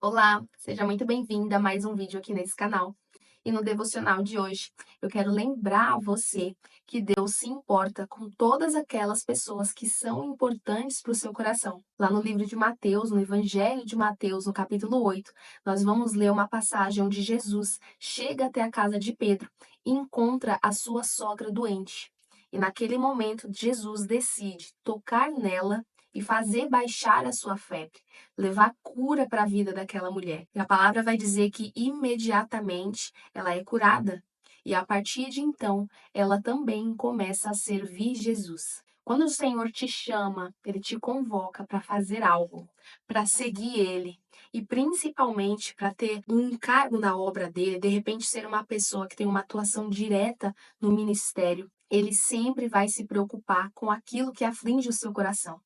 Olá, seja muito bem-vinda a mais um vídeo aqui nesse canal. E no devocional de hoje, eu quero lembrar a você que Deus se importa com todas aquelas pessoas que são importantes para o seu coração. Lá no livro de Mateus, no Evangelho de Mateus, no capítulo 8, nós vamos ler uma passagem onde Jesus chega até a casa de Pedro e encontra a sua sogra doente. E naquele momento, Jesus decide tocar nela e fazer baixar a sua febre, levar cura para a vida daquela mulher. E a palavra vai dizer que imediatamente ela é curada. E a partir de então, ela também começa a servir Jesus. Quando o Senhor te chama, ele te convoca para fazer algo, para seguir ele e principalmente para ter um encargo na obra dele, de repente ser uma pessoa que tem uma atuação direta no ministério. Ele sempre vai se preocupar com aquilo que aflige o seu coração.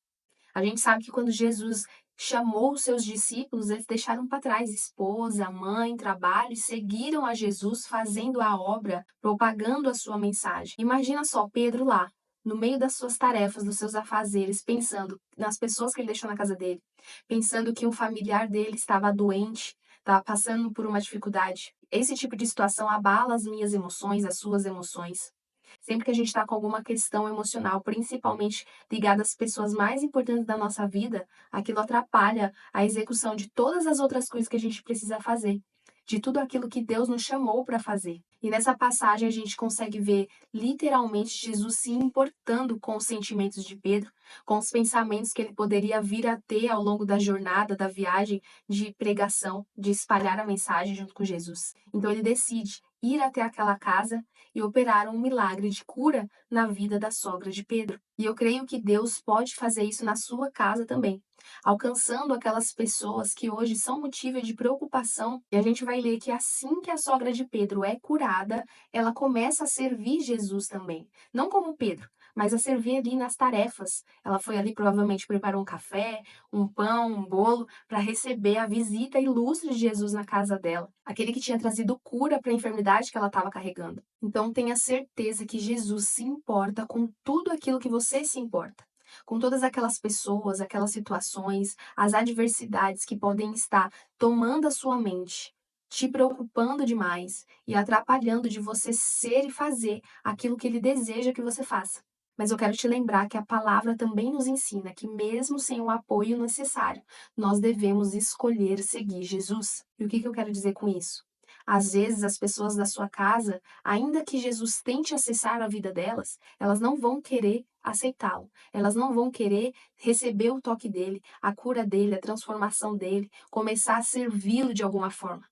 A gente sabe que quando Jesus chamou os seus discípulos, eles deixaram para trás esposa, mãe, trabalho e seguiram a Jesus fazendo a obra, propagando a sua mensagem. Imagina só Pedro lá, no meio das suas tarefas, dos seus afazeres, pensando nas pessoas que ele deixou na casa dele, pensando que um familiar dele estava doente, estava passando por uma dificuldade. Esse tipo de situação abala as minhas emoções, as suas emoções. Sempre que a gente está com alguma questão emocional, principalmente ligada às pessoas mais importantes da nossa vida, aquilo atrapalha a execução de todas as outras coisas que a gente precisa fazer, de tudo aquilo que Deus nos chamou para fazer. E nessa passagem a gente consegue ver literalmente Jesus se importando com os sentimentos de Pedro, com os pensamentos que ele poderia vir a ter ao longo da jornada, da viagem de pregação, de espalhar a mensagem junto com Jesus. Então ele decide ir até aquela casa e operaram um milagre de cura na vida da sogra de Pedro. E eu creio que Deus pode fazer isso na sua casa também, alcançando aquelas pessoas que hoje são motivo de preocupação. E a gente vai ler que assim que a sogra de Pedro é curada, ela começa a servir Jesus também. Não como Pedro, mas a servir ali nas tarefas. Ela foi ali, provavelmente preparou um café, um pão, um bolo, para receber a visita ilustre de Jesus na casa dela, aquele que tinha trazido cura para a enfermidade que ela estava carregando. Então tenha certeza que Jesus se importa com tudo aquilo que você se importa. Com todas aquelas pessoas, aquelas situações, as adversidades que podem estar tomando a sua mente, te preocupando demais e atrapalhando de você ser e fazer aquilo que ele deseja que você faça. Mas eu quero te lembrar que a palavra também nos ensina que, mesmo sem o apoio necessário, nós devemos escolher seguir Jesus. E o que eu quero dizer com isso? Às vezes, as pessoas da sua casa, ainda que Jesus tente acessar a vida delas, elas não vão querer aceitá-lo. Elas não vão querer receber o toque dele, a cura dele, a transformação dele, começar a servi-lo de alguma forma.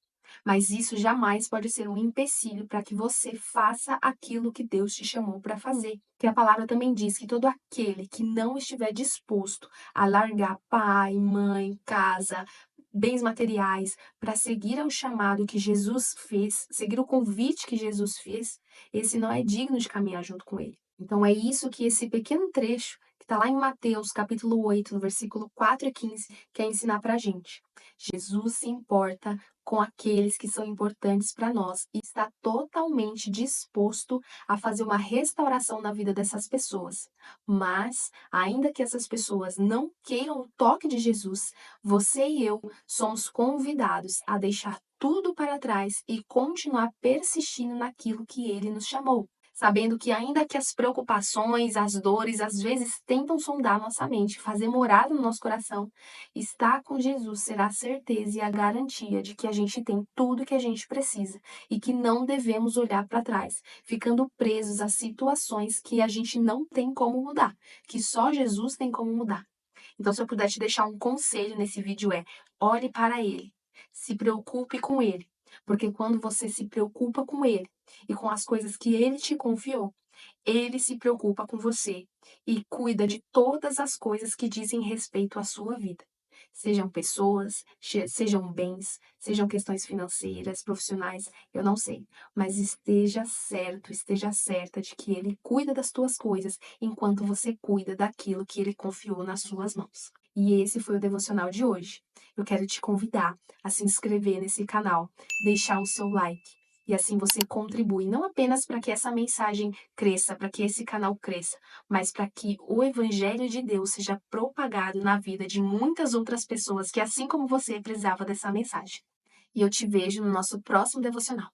Mas isso jamais pode ser um empecilho para que você faça aquilo que Deus te chamou para fazer. Que a palavra também diz que todo aquele que não estiver disposto a largar pai, mãe, casa, bens materiais, para seguir ao chamado que Jesus fez, seguir o convite que Jesus fez, esse não é digno de caminhar junto com ele. Então é isso que esse pequeno trecho, que está lá em Mateus, capítulo 8, no versículo 4 e 15, quer ensinar para a gente. Jesus se importa com aqueles que são importantes para nós e está totalmente disposto a fazer uma restauração na vida dessas pessoas. Mas, ainda que essas pessoas não queiram o toque de Jesus, você e eu somos convidados a deixar tudo para trás e continuar persistindo naquilo que ele nos chamou. Sabendo que, ainda que as preocupações, as dores, às vezes tentam sondar nossa mente, fazer morada no nosso coração, estar com Jesus será a certeza e a garantia de que a gente tem tudo que a gente precisa e que não devemos olhar para trás, ficando presos a situações que a gente não tem como mudar, que só Jesus tem como mudar. Então, se eu puder te deixar um conselho nesse vídeo olhe para ele, se preocupe com ele, porque quando você se preocupa com ele e com as coisas que ele te confiou, ele se preocupa com você e cuida de todas as coisas que dizem respeito à sua vida. Sejam pessoas, sejam bens, sejam questões financeiras, profissionais, eu não sei. Mas esteja certo, esteja certa de que ele cuida das tuas coisas enquanto você cuida daquilo que ele confiou nas suas mãos. E esse foi o devocional de hoje. Eu quero te convidar a se inscrever nesse canal, deixar o seu like, E assim você contribui não apenas para que essa mensagem cresça, para que esse canal cresça, mas para que o evangelho de Deus seja propagado na vida de muitas outras pessoas que, assim como você, precisava dessa mensagem. E eu te vejo no nosso próximo devocional.